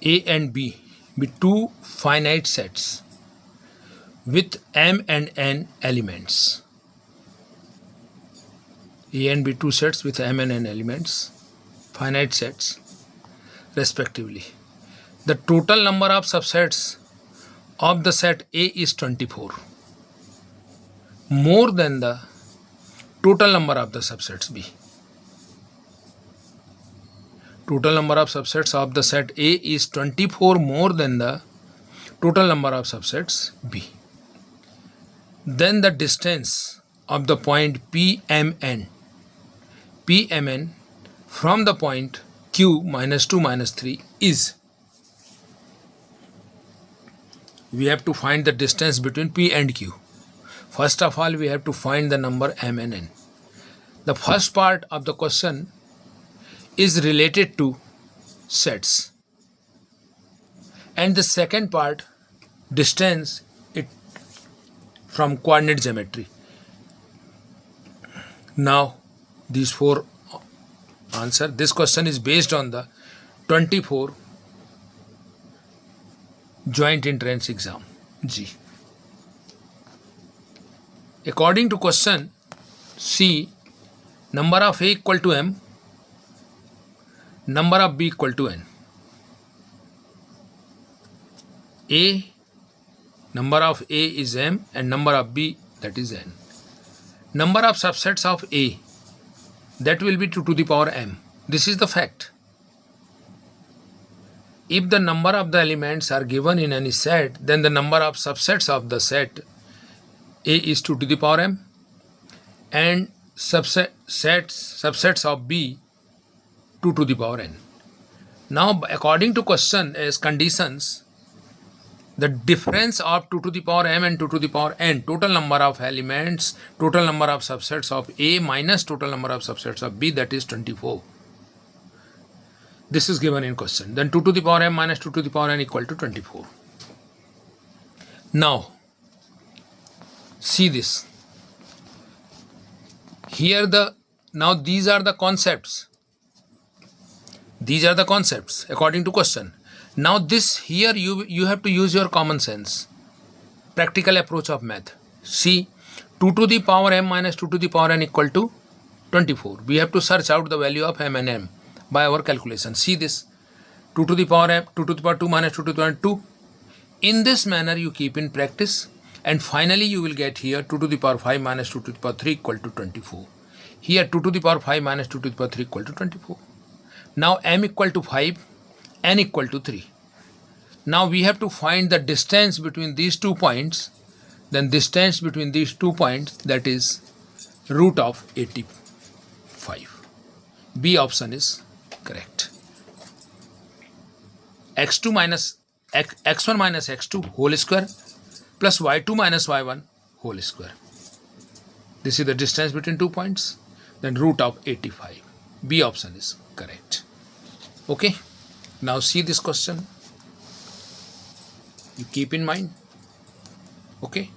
A and B be two finite sets with m and n elements. A and B two sets with m and n elements, finite sets respectively. The total number of subsets of the set A is 24, more than the total number of the subsets B. Total number of subsets of the set A is 24 more than the total number of subsets B. Then the distance of the point PMN from the point Q minus 2 minus 3 is. We have to find the distance between P and Q. First of all, we have to find the number M and N. The first part of the question is related to sets, and the second part distance it from coordinate geometry. Now these four answer. This question is based on the 24 joint entrance exam G. According to question C, number of A equal to M, number of B equal to N. Number of A is M and number of B, that is N. Number of subsets of A, that will be 2 to the power M. This is the fact. If the number of the elements are given in any set, then the number of subsets of the set A is 2 to the power M and subsets of B 2 to the power N. Now according to question as conditions, the difference of 2 to the power M and 2 to the power N, total number of elements, total number of subsets of A minus total number of subsets of B, that is 24. This is given in question. Then 2 to the power M minus 2 to the power N equal to 24. Now see this. Now these are the concepts. These are the concepts according to question. Now this here you have to use your common sense, practical approach of math. See, 2 to the power M minus 2 to the power N equal to 24. We have to search out the value of M and N by our calculation. See this, 2 to the power M, 2 to the power 2 minus 2 to the power 2. In this manner you keep in practice, and finally you will get here 2 to the power 5 minus 2 to the power 3 equal to 24. Here 2 to the power 5 minus 2 to the power 3 equal to 24. Now M equal to 5, N equal to 3. Now we have to find the distance between these 2 points. Then distance between these 2 points, that is root of 85. B option is correct. X1 minus x2 whole square plus y2 minus y1 whole square. This is the distance between 2 points. Then root of 85. B option is correct. Okay. Now see this question. You keep in mind. Okay.